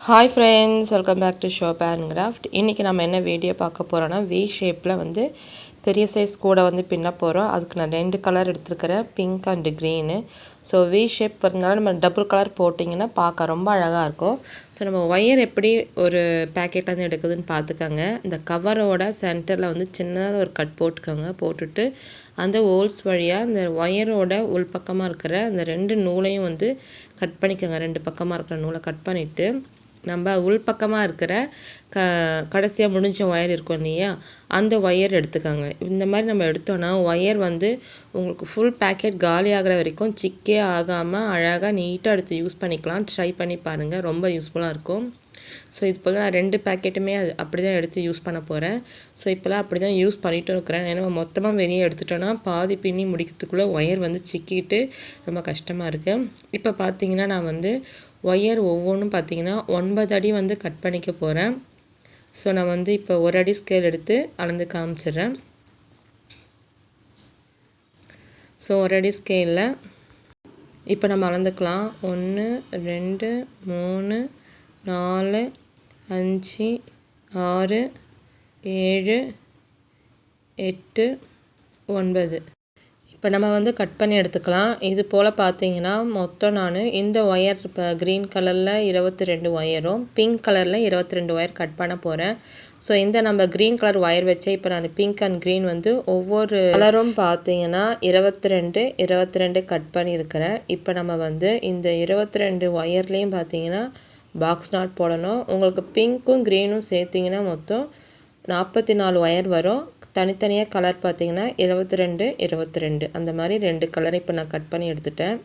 Hi friends, welcome back to Shoba Handcrafts. இன்னைக்கு நம்ம என்ன வீடியோ பார்க்க போறோம்னா V ஷேப்ல பெரிய சைஸ் கூட பின்ன போறோம். அதுக்கு நான் ரெண்டு கலர் எடுத்துக்கறேன், pink and green. So V shape வரனால நம்ம டபுள் கலர் போடிங்கன்னா பார்க்க ரொம்ப அழகா இருக்கும். சோ நம்ம வயர் எப்படி ஒரு பாக்கெட்ல இருந்து எடுக்குதுன்னு பாத்துக்கங்க. இந்த கவரோட சென்டர்ல சின்னதா ஒரு கட் போட்டுக்கங்க. போட்டுட்டு அந்த ஹோல்ஸ் வழியா இந்த வயரோட உள் பக்கமா இருக்கிற அந்த ரெண்டு நூலையும் கட் பண்ணிக்கங்க. ரெண்டு பக்கமா இருக்கிற நூலை கட் பண்ணிட்டு நம்ம உள் பக்கமா இருக்கிற கடைசியா முடிஞ்ச வயர் இருக்கும் இல்லையா, அந்த வயர் எடுத்துக்கங்க. இந்த மாதிரி நம்ம எடுத்தோம்னா வயர் உங்களுக்கு ஃபுல் பாக்கெட் காலி ஆகுற வரைக்கும் சிக்கே ஆகாம அழகா நீட்டா எடுத்து யூஸ் பண்ணிக்கலாம். ட்ரை பண்ணி பாருங்க, ரொம்ப யூஸ்ஃபுல்லா இருக்கும். ஸோ இது போல் நான் ரெண்டு பேக்கெட்டுமே அப்படிதான் எடுத்து யூஸ் பண்ண போகிறேன். ஸோ இப்போலாம் அப்படி தான் யூஸ் பண்ணிட்டு இருக்கிறேன். ஏன்னா மொத்தமாக வெளியே எடுத்துட்டோன்னா பாதி பின்னி முடிக்கிறதுக்குள்ளே ஒயர் சிக்கிட்டு ரொம்ப கஷ்டமாக இருக்குது. இப்போ பார்த்தீங்கன்னா நான் ஒயர் ஒவ்வொன்றும் பார்த்தீங்கன்னா 9 அடி கட் பண்ணிக்க போகிறேன். ஸோ நான் இப்போ 1 அடி ஸ்கேல் எடுத்து அளந்து காமிச்சிடுறேன். ஸோ 1 அடி ஸ்கேலில் இப்போ நம்ம அளந்துக்கலாம். 1 2 3 4 5 6 7 8 9. இப்போ நம்ம கட் பண்ணி எடுத்துக்கலாம். இது போல் பார்த்தீங்கன்னா மொத்தம் நான் இந்த ஒயர் இப்போ க்ரீன் கலரில் 22 ஒயரும் பிங்க் கலரில் 22 ஒயர் கட் பண்ண போகிறேன். ஸோ இந்த நம்ம க்ரீன் கலர் ஒயர் வச்சு இப்போ நான் பிங்க் அண்ட் க்ரீன் ஒவ்வொரு கலரும் பார்த்தீங்கன்னா 22 கட் பண்ணியிருக்கிறேன். இப்போ நம்ம இந்த 22 ஒயர்லேயும் பார்த்தீங்கன்னா பாக்ஸ் நாட் போடணும். உங்களுக்கு பிங்க்கும் க்ரீனும் சேர்த்திங்கன்னா மொத்தம் 44 ஒயர் வரும். தனித்தனியாக கலர் பார்த்தீங்கன்னா 22 அந்த மாதிரி ரெண்டு கலர் இப்போ நான் கட் பண்ணி எடுத்துட்டேன்.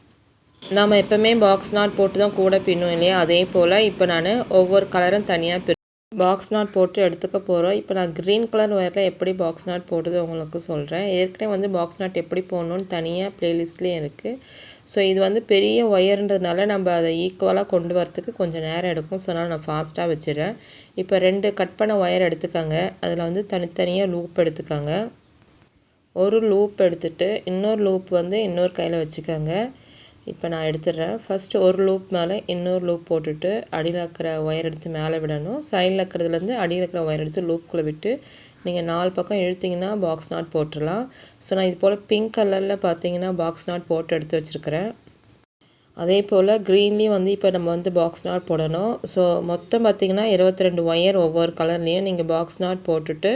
நாம் எப்போவுமே பாக்ஸ் நாட் போட்டு தான் கூட பின்னும் இல்லையா, அதே போல் இப்போ நான் ஒவ்வொரு கலரும் தனியாக பாக்ஸ் நாட் போட்டு எடுத்துக்க போகிறோம். இப்போ நான் க்ரீன் கலர் ஒயரில் எப்படி பாக்ஸ் நாட் போட்டது உங்களுக்கு சொல்கிறேன். ஏற்கனவே பாக்ஸ் நாட் எப்படி போடணும்னு தனியாக ப்ளேலிஸ்ட்லேயும் இருக்குது. ஸோ இது பெரிய ஒயர்ன்றதுனால நம்ம அதை ஈக்குவலாக கொண்டு வரத்துக்கு கொஞ்சம் நேரம் எடுக்கும். ஸோ அதனால் நான் ஃபாஸ்ட்டாக வச்சிடறேன். இப்போ ரெண்டு கட் பண்ண ஒயர் எடுத்துக்கோங்க. அதில் தனித்தனியாக லூப் எடுத்துக்கோங்க. ஒரு லூப் எடுத்துகிட்டு இன்னொரு லூப் இன்னொரு கையில் வச்சுக்கோங்க. இப்போ நான் எடுத்துடுறேன். ஃபஸ்ட்டு ஒரு லூப் மேலே இன்னொரு லூப் போட்டுட்டு அடியில் இருக்கிற ஒயர் எடுத்து மேலே விடணும். சைடில் இருக்கிறதுலேருந்து அடியில் இருக்கிற ஒயர் எடுத்து லூப்புக்குள்ளே விட்டு நீங்கள் 4 பக்கம் இழுத்திங்கன்னா பாக்ஸ் நாட் போட்டுடலாம். ஸோ நான் இது போல் பிங்க் கலரில் பார்த்தீங்கன்னா பாக்ஸ் நாட் போட்டு எடுத்து வச்சுருக்கிறேன். அதே போல் க்ரீன்லேயும் இப்போ நம்ம பாக்ஸ் நாட் போடணும். ஸோ மொத்தம் பார்த்தீங்கன்னா 22 ஒயர் ஒவ்வொரு கலர்லேயும் நீங்கள் பாக்ஸ் நாட் போட்டுட்டு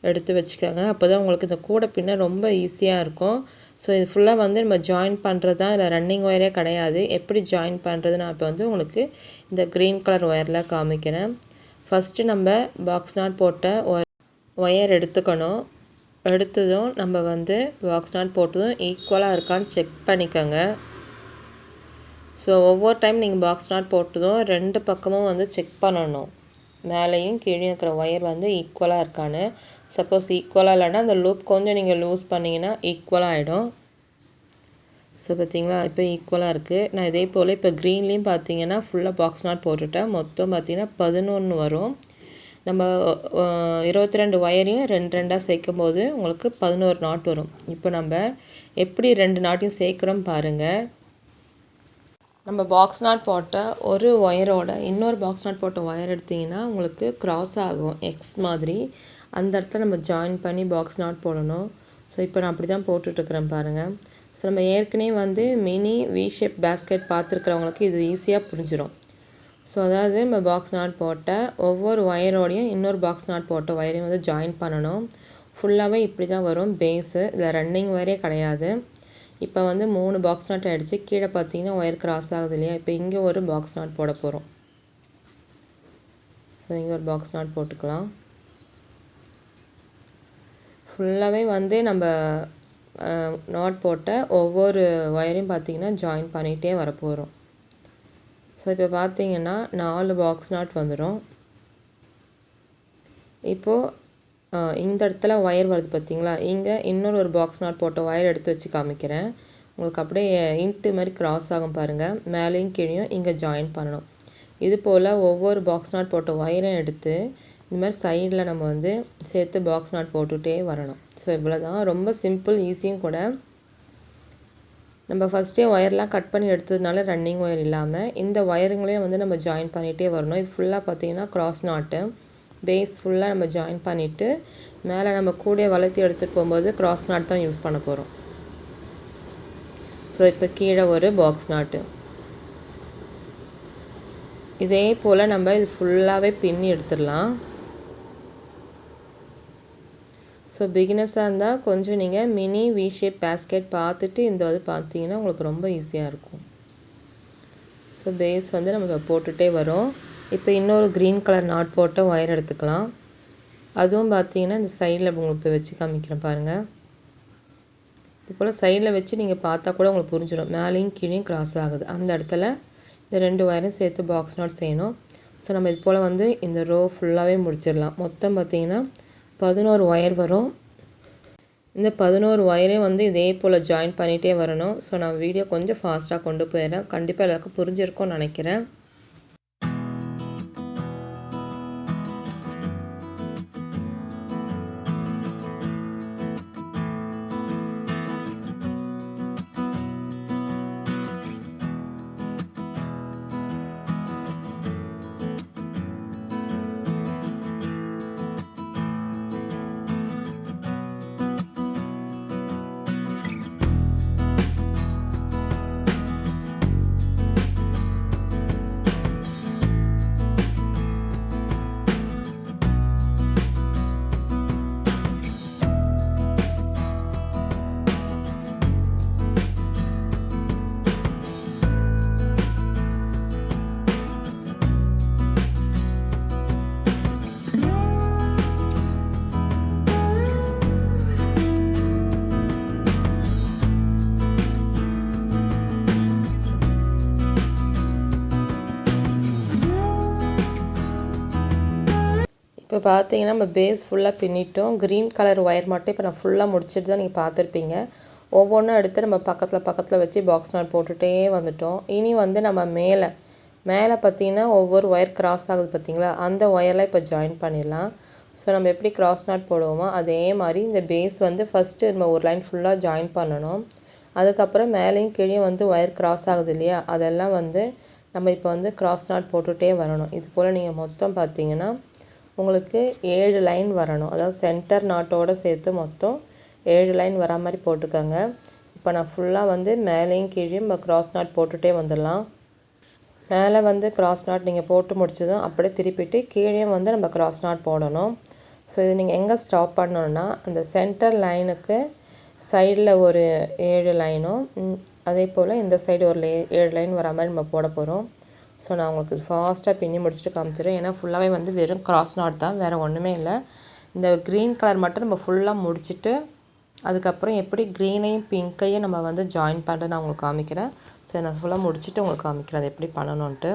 எடுத்து வச்சுக்கோங்க. அப்போ தான் உங்களுக்கு இந்த கூட பின்ன ரொம்ப ஈஸியாக இருக்கும். ஸோ இது ஃபுல்லாக நம்ம ஜாயின் பண்ணுறது தான். இதில் ரன்னிங் ஒயரே கிடையாது. எப்படி ஜாயின் பண்ணுறது நான் இப்போ உங்களுக்கு இந்த க்ரீன் கலர் ஒயரில் காமிக்கிறேன். ஃபஸ்ட்டு நம்ம பாக்ஸ் நாட் போட்ட ஒயர் எடுத்துக்கணும். எடுத்ததும் நம்ம பாக்ஸ் நாட் போட்டதும் ஈக்குவலாக இருக்கான்னு செக் பண்ணிக்கோங்க. ஸோ ஒவ்வொரு டைம் நீங்கள் பாக்ஸ் நாட் போட்டதும் ரெண்டு பக்கமும் செக் பண்ணணும். மேலேயும் கீழே இருக்கிற ஒயர் ஈக்குவலாக இருக்கான்னு. சப்போஸ் ஈக்குவலாக இல்லைன்னா அந்த லூப் கொஞ்சம் நீங்கள் லூஸ் பண்ணிங்கன்னா ஈக்குவலாக ஆகிடும். ஸோ பார்த்தீங்களா, இப்போ ஈக்குவலாக இருக்குது. நான் இதே போல் இப்போ க்ரீன்லேயும் பார்த்தீங்கன்னா ஃபுல்லாக பாக்ஸ் நாட் போட்டுவிட்டேன். மொத்தம் பார்த்தீங்கன்னா 11 வரும். நம்ம 22 ஒயரையும் ரெண்டாக சேர்க்கும் போது உங்களுக்கு 11 நாட் வரும். இப்போ நம்ம எப்படி 2 நாட்டையும் சேர்க்குறோம் பாருங்கள். நம்ம பாக்ஸ் நாட் போட்ட ஒரு ஒயரோட இன்னொரு பாக்ஸ் நாட் போட்ட ஒயர் எடுத்திங்கன்னா உங்களுக்கு க்ராஸ் ஆகும் எக்ஸ் மாதிரி. அந்த இடத்துல நம்ம ஜாயின் பண்ணி பாக்ஸ் நாட் போடணும். ஸோ இப்போ நான் அப்படி தான் போட்டுட்ருக்குறேன் பாருங்கள். ஸோ நம்ம ஏற்கனவே மினி வி ஷேப் பேஸ்கெட் பார்த்துருக்குறவங்களுக்கு இது ஈஸியாக புரிஞ்சிடும். ஸோ அதாவது நம்ம பாக்ஸ் நாட் போட்ட ஒவ்வொரு ஒயரோடையும் இன்னொரு பாக்ஸ் நாட் போட்ட ஒயரையும் ஜாயின் பண்ணணும். ஃபுல்லாகவே இப்படி தான் வரும் பேஸு. இதில் ரன்னிங் ஒயரே கிடையாது. இப்போ 3 பாக்ஸ் நாட் ஆகிடுச்சு. கீழே பார்த்தீங்கன்னா ஒயர் கிராஸ் ஆகுது இல்லையா, இப்போ இங்கே ஒரு பாக்ஸ் நாட் போட போகிறோம். ஸோ இங்கே ஒரு பாக்ஸ் நாட் போட்டுக்கலாம். ஃபுல்லாகவே நம்ம நாட் போட்ட ஒவ்வொரு ஒயரையும் பார்த்தீங்கன்னா ஜாயின் பண்ணிகிட்டே வரப்போகிறோம். ஸோ இப்போ பார்த்தீங்கன்னா 4 பாக்ஸ் நாட் வந்துடும். இப்போது இந்த இடத்துல ஒயர் வருது பார்த்தீங்களா, இங்கே இன்னொரு ஒரு பாக்ஸ் நாட் போட்ட ஒயர் எடுத்து வச்சு காமிக்கிறேன். உங்களுக்கு அப்படியே இன்ட்டு மாதிரி கிராஸ் ஆகும் பாருங்கள். மேலேயும் கீழேயும் இங்கே ஜாயின் பண்ணணும். இது போல் ஒவ்வொரு பாக்ஸ் நாட் போட்ட ஒயரையும் எடுத்து இந்த மாதிரி சைடில் நம்ம சேர்த்து பாக்ஸ் நாட் போட்டுகிட்டே வரணும். ஸோ இவ்வளோ தான், ரொம்ப சிம்பிள், ஈஸியும் கூட. நம்ம ஃபஸ்ட்டே ஒயர்லாம் கட் பண்ணி எடுத்ததுனால ரன்னிங் ஒயர் இல்லாமல் இந்த ஒயருங்களையும் வந்து நம்ம ஜாயின் பண்ணிகிட்டே வரணும். இது ஃபுல்லாக பார்த்திங்கன்னா கிராஸ் நாட்டு பேஸ் ஃபுல்லாக நம்ம ஜாயின் பண்ணிவிட்டு மேலே நம்ம கூடயே வளர்த்தி எடுத்துகிட்டு போகும்போது கிராஸ் நாட் தான் யூஸ் பண்ண போகிறோம். ஸோ இப்போ கீழே ஒரு பாக்ஸ் நாட்டு. இதே போல் நம்ம இது ஃபுல்லாகவே பின்னி எடுத்துடலாம். ஸோ பிகினர்ஸாக இருந்தால் கொஞ்சம் நீங்கள் மினி வி ஷேப் பேஸ்கெட் பார்த்துட்டு இந்த வந்து பார்த்தீங்கன்னா உங்களுக்கு ரொம்ப ஈஸியாக இருக்கும். ஸோ பேஸ் வந்து நம்ம இப்போ போட்டுகிட்டே வரோம். இப்போ இன்னொரு க்ரீன் கலர் நாட் போட்ட ஒயர் எடுத்துக்கலாம். அதுவும் பார்த்தீங்கன்னா இந்த சைடில் உங்களுக்கு இப்போ வச்சு காமிக்கிறேன் பாருங்கள். இது போல் சைடில் வச்சு நீங்கள் பார்த்தா கூட உங்களுக்கு புரிஞ்சிடும். மேலேயும் கீழேயும் கிராஸ் ஆகுது. அந்த இடத்துல இந்த 2 ஒயரையும் சேர்த்து பாக்ஸ் நாட் செய்யணும். ஸோ நம்ம இது போல் வந்து இந்த ரோ ஃபுல்லாகவே முடிச்சிடலாம். மொத்தம் பார்த்திங்கன்னா 11 ஒயர் வரும். இந்த 11 ஒயரையும் வந்து இதே போல் ஜாயின் பண்ணிகிட்டே வரணும். ஸோ நான் வீடியோ கொஞ்சம் ஃபாஸ்ட்டாக கொண்டு போயிடுறேன். கண்டிப்பாக எல்லாருக்கும் புரிஞ்சிருக்கும்னு நினைக்கிறேன். இப்போ பார்த்தீங்கன்னா நம்ம பேஸ் ஃபுல்லாக பின்னிட்டோம். க்ரீன் கலர் ஒயர் மட்டும் இப்போ நான் ஃபுல்லாக முடிச்சுட்டு தான் நீங்கள் பார்த்துருப்பீங்க. ஒவ்வொன்றும் எடுத்து நம்ம பக்கத்தில் வச்சு பாக்ஸ் நாட் போட்டுகிட்டே வந்துட்டோம். இனி வந்து நம்ம மேலே பார்த்தீங்கன்னா ஒவ்வொரு ஒயர் கிராஸ் ஆகுது பார்த்தீங்களா, அந்த ஒயர்லாம் இப்போ ஜாயின் பண்ணிடலாம். ஸோ நம்ம எப்படி கிராஸ் நாட் போடுவோமோ அதே மாதிரி இந்த பேஸ் வந்து ஃபஸ்ட்டு நம்ம ஒரு லைன் ஃபுல்லாக ஜாயின் பண்ணணும். அதுக்கப்புறம் மேலேயும் கீழே வந்து ஒயர் கிராஸ் ஆகுது இல்லையா, அதெல்லாம் வந்து நம்ம இப்போ வந்து கிராஸ் நாட் போட்டுகிட்டே வரணும். இது போல் நீங்கள் மொத்தம் பார்த்தீங்கன்னா உங்களுக்கு 7 லைன் வரணும். அதாவது சென்டர் நாட்டோடு சேர்த்து மொத்தம் 7 லைன் வரா மாதிரி போட்டுக்கோங்க. இப்போ நான் ஃபுல்லாக வந்து மேலேயும் கீழே நம்ம கிராஸ் நாட் போட்டுகிட்டே வந்துடலாம். மேலே வந்து கிராஸ் நாட் நீங்கள் போட்டு முடிச்சதும் அப்படியே திருப்பிட்டு கீழே வந்து நம்ம கிராஸ் நாட் போடணும். ஸோ இது நீங்கள் எங்கே ஸ்டாப் பண்ணணுன்னா அந்த சென்டர் லைனுக்கு சைடில் ஒரு 7 லைனும் அதே போல் இந்த சைடு ஒரு 7 லைன் வரா மாதிரி நம்ம போட போகிறோம். ஸோ நான் உங்களுக்கு ஃபாஸ்ட்டாக பின்னி முடிச்சுட்டு காமிச்சிடுறேன். ஏன்னா ஃபுல்லாகவே வந்து வெறும் கிராஸ் நாட் தான், வேறு ஒன்றுமே இல்லை. இந்த க்ரீன் கலர் மட்டும் நம்ம ஃபுல்லாக முடிச்சுட்டு அதுக்கப்புறம் எப்படி க்ரீனையும் பிங்க்கையும் நம்ம வந்து ஜாயின் பண்ணுறது நான் உங்களுக்கு காமிக்கிறேன். ஸோ நான் ஃபுல்லாக முடிச்சுட்டு உங்களுக்கு காமிக்கிறேன் அது எப்படி பண்ணணுன்ட்டு.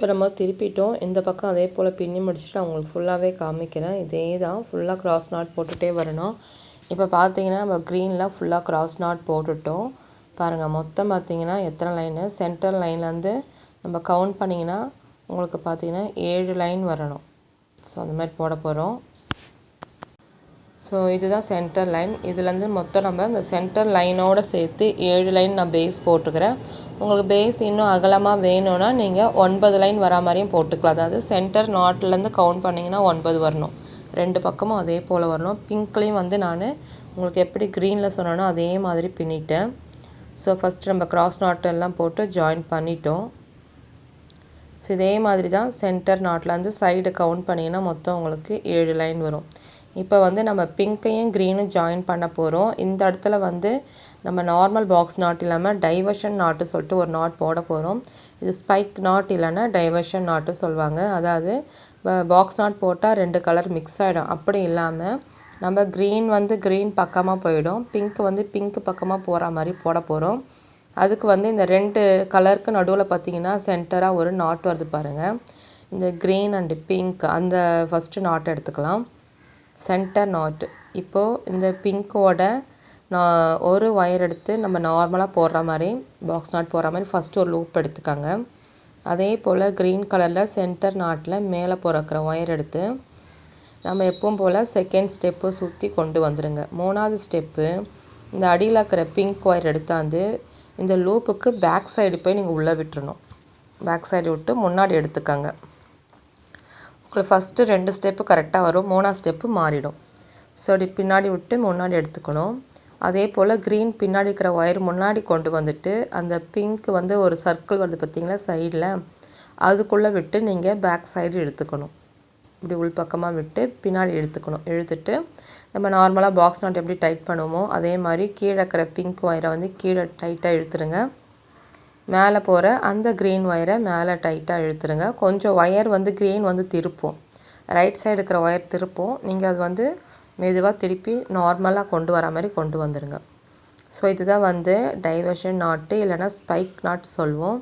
இப்போ நம்ம திருப்பிட்டோம். இந்த பக்கம் அதே போல் பின்னி முடிச்சுட்டு நான் உங்களுக்கு ஃபுல்லாகவே காமிக்கிறேன். இதே தான் ஃபுல்லாக கிராஸ் நாட் போட்டுகிட்டே வரணும். இப்போ பார்த்தீங்கன்னா நம்ம க்ரீனில் ஃபுல்லாக கிராஸ் நாட் போட்டுட்டோம். பாருங்கள் மொத்தம் பார்த்தீங்கன்னா எத்தனை லைனு, சென்டர் லைன்லேருந்து நம்ம கவுண்ட் பண்ணிங்கன்னா உங்களுக்கு பார்த்தீங்கன்னா 7 லைன் வரணும். ஸோ அந்த மாதிரி போட போகிறோம். ஸோ இதுதான் சென்டர் லைன். இதுலேருந்து மொத்தம் நம்ம இந்த சென்டர் லைனோடு சேர்த்து 7 லைன் நான் பேஸ் போட்டுக்கிறேன். உங்களுக்கு பேஸ் இன்னும் அகலமாக வேணும்னா நீங்கள் 9 லைன் வரா மாதிரியும் போட்டுக்கலாம். அதாவது சென்டர் நாட்லேருந்து கவுண்ட் பண்ணிங்கன்னா 9 வரணும். 2 பக்கமும் அதே போல் வரணும். பிங்க்லேயும் வந்து நான் உங்களுக்கு எப்படி க்ரீனில் சொன்னேனோ அதே மாதிரி பின்னிட்டேன். ஸோ ஃபஸ்ட்டு நம்ம கிராஸ் நாட் எல்லாம் போட்டு ஜாயின் பண்ணிட்டோம். ஸோ இதே மாதிரி தான் சென்டர் நாட்லேருந்து சைடு கவுண்ட் பண்ணிங்கன்னா மொத்தம் உங்களுக்கு 7 லைன் வரும். இப்போ வந்து நம்ம பிங்க்கையும் க்ரீனும் ஜாயின் பண்ண போகிறோம். இந்த இடத்துல வந்து நம்ம நார்மல் பாக்ஸ் நாட் இல்லாமல் டைவர்ஷன் நாட்டு சொல்லிட்டு ஒரு நாட் போட போகிறோம். இது ஸ்பைக் நாட் இல்லைன்னா டைவர்ஷன் நாட்டு சொல்லுவாங்க. அதாவது பாக்ஸ் நாட் போட்டால் 2 கலர் மிக்ஸ் ஆகிடும். அப்படி இல்லாமல் நம்ம க்ரீன் வந்து க்ரீன் பக்கமாக போயிடும், பிங்க் வந்து பிங்க் பக்கமாக போகிற மாதிரி போட போகிறோம். அதுக்கு வந்து இந்த 2 கலருக்கு நடுவில் பார்த்திங்கன்னா சென்டராக ஒரு நாட் வருது பாருங்கள். இந்த க்ரீன் அண்டு பிங்க் அந்த ஃபஸ்ட்டு நாட் எடுத்துக்கலாம், சென்டர் நாட். இப்போது இந்த பிங்க்கோட ஒரு ஒயர் எடுத்து நம்ம நார்மலாக போடுற மாதிரி பாக்ஸ் நாட் போடுற மாதிரி ஃபஸ்ட்டு ஒரு லூப் எடுத்துக்காங்க. அதே போல் க்ரீன் கலரில் சென்டர் நாட்டில் மேலே போகிற ஒயர் எடுத்து நம்ம எப்பவும் போல் செகண்ட் ஸ்டெப்பு சுற்றி கொண்டு வந்துடுங்க. 3வது ஸ்டெப்பு இந்த அடியில் இருக்கிற பிங்க் ஒயர் எடுத்தாந்து இந்த லூப்புக்கு பேக் சைடு போய் நீங்கள் உள்ளே விட்டுறணும். பேக் சைடு விட்டு முன்னாடி எடுத்துக்கங்க. உங்களுக்கு ஃபஸ்ட்டு 2 ஸ்டெப்பு கரெக்டாக வரும், 3வது ஸ்டெப்பு மாறிடும். ஸோ அப்படி பின்னாடி விட்டு முன்னாடி எடுத்துக்கணும். அதே போல் க்ரீன் பின்னாடி இருக்கிற ஒயர் முன்னாடி கொண்டு வந்துட்டு அந்த பிங்க் வந்து ஒரு சர்க்கிள் வருது பார்த்திங்களா சைடில், அதுக்குள்ளே விட்டு நீங்கள் பேக் சைடு எடுத்துக்கணும். இப்படி உள்பக்கமாக விட்டு பின்னாடி இழுத்துட்டு நம்ம நார்மலாக பாக்ஸ் நாட் எப்படி டைட் பண்ணுவோமோ அதே மாதிரி கீழே இருக்கிற பிங்க் ஒயரை வந்து கீழே டைட்டாக இழுத்துருங்க. மேலே போகிற அந்த க்ரீன் ஒயரை மேலே டைட்டாக இழுத்துருங்க. கொஞ்சம் ஒயர் வந்து க்ரீன் வந்து திருப்போம், ரைட் சைடு இருக்கிற ஒயர் திருப்போம். நீங்கள் அது வந்து மெதுவாக திருப்பி நார்மலாக கொண்டு வர மாதிரி கொண்டு வந்துடுங்க. ஸோ இதுதான் வந்து டைவர்ஷன் நாட்டு இல்லைனா ஸ்பைக் நாட் சொல்லுவோம்.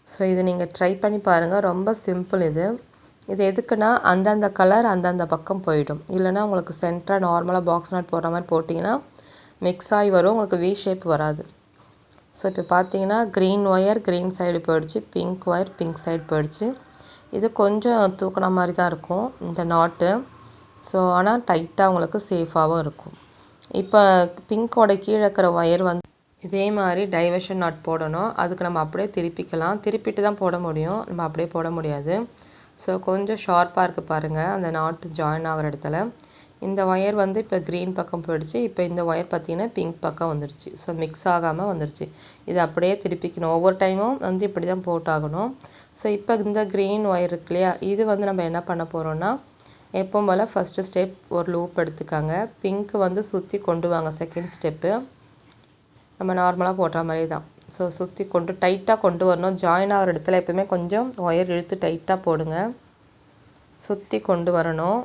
ஸோ இது நீங்கள் ட்ரை பண்ணி பாருங்கள், ரொம்ப சிம்பிள் இது. இது எதுக்குன்னா அந்தந்த கலர் அந்தந்த பக்கம் போயிடும். இல்லைனா உங்களுக்கு சென்டராக நார்மலாக பாக்ஸ் நாட் போடுற மாதிரி போட்டிங்கன்னா மிக்ஸ் ஆகி வரும், உங்களுக்கு வி ஷேப் வராது. ஸோ இப்போ பார்த்தீங்கன்னா க்ரீன் ஒயர் க்ரீன் சைடு போயிடுச்சு, பிங்க் ஒயர் பிங்க் சைடு போயிடுச்சு. இது கொஞ்சம் தூக்கின மாதிரி தான் இருக்கும் இந்த நாட்டு. ஸோ ஆனால் டைட்டாக உங்களுக்கு சேஃபாகவும் இருக்கும். இப்போ பிங்கோட கீழே இருக்கிற ஒயர் வந்து இதே மாதிரி டைவர்ஷன் நாட் போடணும். அதுக்கு நம்ம அப்படியே திருப்பிட்டு தான் போட முடியும், நம்ம அப்படியே போட முடியாது. ஸோ கொஞ்சம் ஷார்ப்பாக இருக்குது பாருங்கள் அந்த நாட்டு ஜாயின் ஆகிற இடத்துல. இந்த ஒயர் வந்து இப்போ க்ரீன் பக்கம் போயிடுச்சு, இப்போ இந்த ஒயர் பார்த்திங்கன்னா பிங்க் பக்கம் வந்துடுச்சு. ஸோ மிக்ஸ் ஆகாமல் வந்துடுச்சு. இது அப்படியே திருப்பிக்கணும். ஒவ்வொரு டைமும் வந்து இப்படி தான் போட்டாகணும். ஸோ இப்போ இந்த க்ரீன் ஒயர் இருக்கு இல்லையா, இது வந்து நம்ம என்ன பண்ண போகிறோன்னா எப்பவும் போல் ஃபஸ்ட்டு ஸ்டெப் ஒரு லூப் எடுத்துக்காங்க. பிங்க் வந்து சுற்றி கொண்டு வாங்க செகண்ட் ஸ்டெப்பு, நம்ம நார்மலாக போடுற மாதிரி தான். ஸோ சுற்றி கொண்டு டைட்டாக கொண்டு வரணும். ஜாயின் ஆகிற இடத்துல எப்போவுமே கொஞ்சம் ஒயர் இழுத்து டைட்டாக போடுங்க, சுற்றி கொண்டு வரணும்.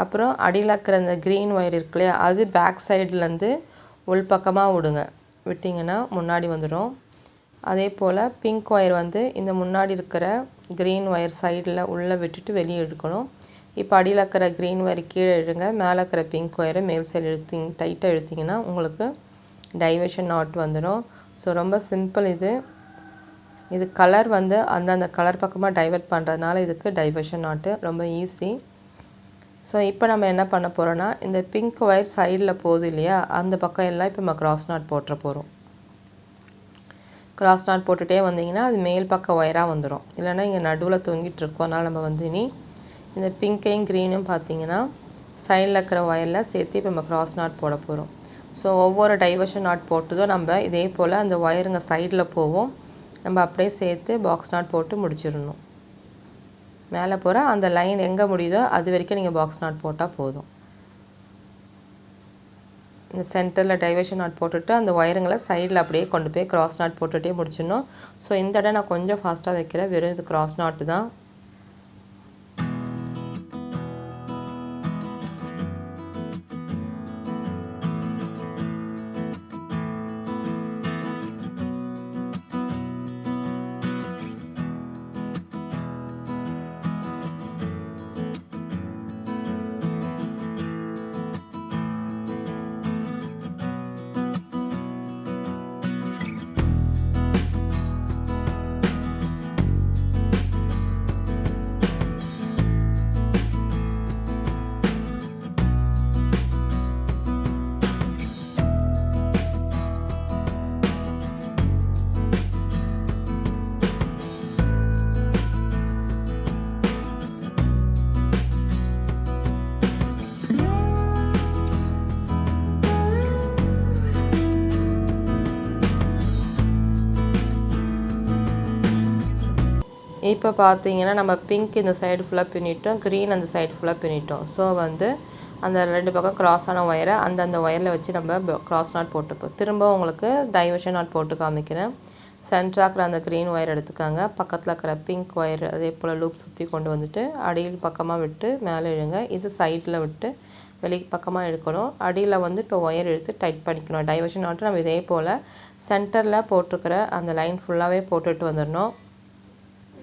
அப்புறம் அடியில் இருக்கிற அந்த க்ரீன் ஒயர் இருக்கு இல்லையா, அது பேக் சைட்லேருந்து உள்பக்கமாக விடுங்க. விட்டிங்கன்னா முன்னாடி வந்துடும். அதே போல் பிங்க் ஒயர் வந்து இந்த முன்னாடி இருக்கிற க்ரீன் ஒயர் சைடில் உள்ளே விட்டுட்டு வெளியே இழுக்கணும். இப்போ அடியில் இருக்கிற க்ரீன் ஒயர் கீழே இழுங்க, மேலே இருக்கிற பிங்க் ஒயரை மேல் சைடு டைட்டாக இழுத்திங்கன்னா உங்களுக்கு டைவர்ஷன் நாட் வந்துடும். ஸோ ரொம்ப சிம்பிள் இது. இது கலர் வந்து அந்தந்த கலர் பக்கமாக டைவர்ட் பண்ணுறதுனால இதுக்கு டைவர்ஷன் நாட்டு ரொம்ப ஈஸி. ஸோ இப்போ நம்ம என்ன பண்ண போகிறோன்னா இந்த பிங்க் ஒயர் சைடில் போகுது இல்லையா, அந்த பக்கம் எல்லாம் இப்போ நம்ம கிராஸ் நாட் போட்டுற போகிறோம். கிராஸ் நாட் போட்டுகிட்டே வந்தீங்கன்னா அது மேல் பக்கம் ஒயராக வந்துடும், இல்லைனா இங்கே நடுவில் தொங்கிட்டு இருக்கோம். அதனால் நம்ம வந்து இனி இந்த பிங்க்கையும் க்ரீனும் பார்த்தீங்கன்னா சைடில் இருக்கிற ஒயரில் சேர்த்து இப்போ நம்ம கிராஸ் நாட் போட போகிறோம். ஸோ ஒவ்வொரு டைவர்ஷன் நாட் போட்டதும் நம்ம இதே போல் அந்த ஒயருங்க சைடில் போவோம், நம்ம அப்படியே சேர்த்து பாக்ஸ் நாட் போட்டு முடிச்சிடணும். மேலே போகிற அந்த லைன் எங்கே முடியுதோ அது வரைக்கும் நீங்கள் பாக்ஸ் நாட் போட்டால் போதும். இந்த சென்டரில் டைவர்ஷன் நாட் போட்டுட்டு அந்த ஒயருங்களை சைடில் அப்படியே கொண்டு போய் கிராஸ் நாட் போட்டுகிட்டே முடிச்சிடணும். ஸோ இந்த இடம் நான் கொஞ்சம் ஃபாஸ்ட்டாக வைக்கிறேன், வெறும் இது கிராஸ் நாட்டு தான். இப்போ பார்த்தீங்கன்னா நம்ம பிங்க் இந்த சைடு ஃபுல்லாக பின்னிட்டோம், க்ரீன் அந்த சைடு ஃபுல்லாக பின்னிட்டோம். ஸோ வந்து அந்த 2 பக்கம் கிராஸான ஒயரை அந்தந்த ஒயரில் வச்சு நம்ம கிராஸ் நாட் போட்டுப்போம். திரும்ப உங்களுக்கு டைவர்ஷன் நாட் போட்டு காமிக்கிறேன். சென்டராக இருக்கிற அந்த க்ரீன் ஒயர் எடுத்துக்காங்க, பக்கத்தில் இருக்கிற பிங்க் ஒயர் அதே போல் லூப் சுற்றி கொண்டு வந்துட்டு அடியில் பக்கமாக விட்டு மேலே இழுங்க. இது சைடில் விட்டு வெளி பக்கமாக இழுக்கணும். அடியில் வந்து இப்போ ஒயர் எடுத்து டைட் பண்ணிக்கணும். டைவர்ஷன் நாட்டு நம்ம இதே போல் சென்டரில் போட்டிருக்கிற அந்த லைன் ஃபுல்லாகவே போட்டுட்டு வந்துடணும்.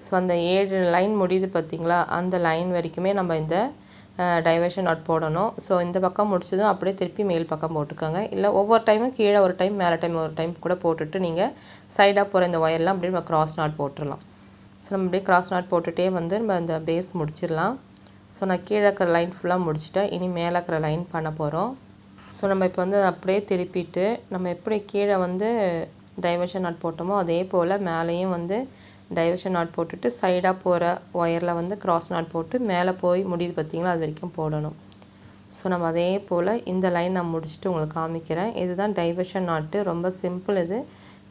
ஸோ அந்த 7 லைன் முடியுது பார்த்திங்களா, அந்த லைன் வரைக்குமே நம்ம இந்த டைவர்ஷன் நாட் போடணும். ஸோ இந்த பக்கம் முடிச்சதும் அப்படியே திருப்பி மேல் பக்கம் போட்டுக்கோங்க. இல்லை ஒவ்வொரு டைமும் கீழே ஒரு டைம் மேலே டைம் ஒரு டைம் கூட போட்டுட்டு நீங்கள் சைடாக போகிற இந்த ஒயர்லாம் அப்படியே நம்ம கிராஸ் நாட் போட்டுடலாம். ஸோ நம்ம அப்படியே கிராஸ் நாட் போட்டுகிட்டே வந்து நம்ம இந்த பேஸ் முடிச்சிடலாம். ஸோ நான் கீழே இருக்கிற லைன் ஃபுல்லாக முடிச்சிட்டேன். இனி மேலே இருக்கிற லைன் பண்ண போகிறோம். ஸோ நம்ம இப்போ வந்து அப்படியே திருப்பிட்டு நம்ம எப்படி கீழே வந்து டைவர்ஷன் நாட் போட்டோமோ அதே போல் மேலேயும் வந்து டைவர்ஷன் நாட் போட்டுட்டு சைடாக போகிற ஒயரில் வந்து கிராஸ் நாட் போட்டு மேலே போய் முடியுது பார்த்திங்களா, அது வரைக்கும் போடணும். ஸோ நம்ம அதே போல் இந்த லைன் நான் முடிச்சுட்டு உங்களுக்கு காமிக்கிறேன். இதுதான் டைவர்ஷன் நாட்டு. ரொம்ப சிம்பிள் இது.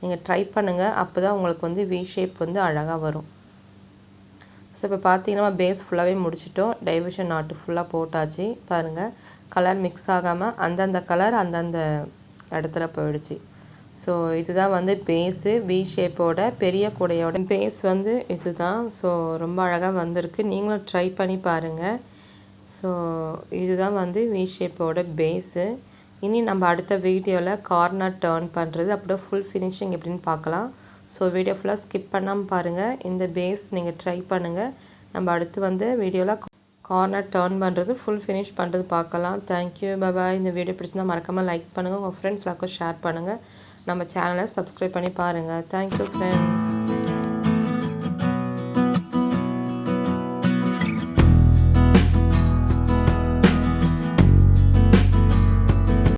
நீங்கள் ட்ரை பண்ணுங்கள். அப்போ தான் உங்களுக்கு வந்து வி ஷேப் வந்து அழகாக வரும். ஸோ இப்போ பார்த்தீங்கன்னா பேஸ் ஃபுல்லாகவே முடிச்சிட்டோம். டைவர்ஷன் நாட்டு ஃபுல்லாக போட்டாச்சு. பாருங்கள், கலர் மிக்ஸ் ஆகாமல் அந்தந்த கலர் அந்தந்த இடத்துல போயிடுச்சு. ஸோ இதுதான் வந்து பேஸு. வி ஷேப்போட பெரிய கூடையோட பேஸ் வந்து இதுதான். ஸோ ரொம்ப அழகாக வந்திருக்கு. நீங்களும் ட்ரை பண்ணி பாருங்கள். ஸோ இதுதான் வந்து வி ஷேப்போட பேஸு. இனி நம்ம அடுத்த வீடியோவில் கார்னர் டர்ன் பண்ணுறது அப்படியே ஃபுல் ஃபினிஷிங் எப்படின்னு பார்க்கலாம். ஸோ வீடியோ ஃபுல்லாக ஸ்கிப் பண்ணாமல் பாருங்கள். இந்த பேஸ் நீங்கள் ட்ரை பண்ணுங்கள். நம்ம அடுத்து வந்து வீடியோவில் கார்னர் டர்ன் பண்ணுறது ஃபுல் ஃபினிஷ் பண்ணுறது பார்க்கலாம். தேங்க்யூ, பாய். இந்த வீடியோ பிடிச்சிருந்தால் மறக்காமல் லைக் பண்ணுங்கள், உங்கள் ஃப்ரெண்ட்ஸ் எல்லாருக்கும் ஷேர் பண்ணுங்கள். நம்ம சேனலை சப்ஸ்கிரைப் பண்ணி பாருங்கள். Thank you friends.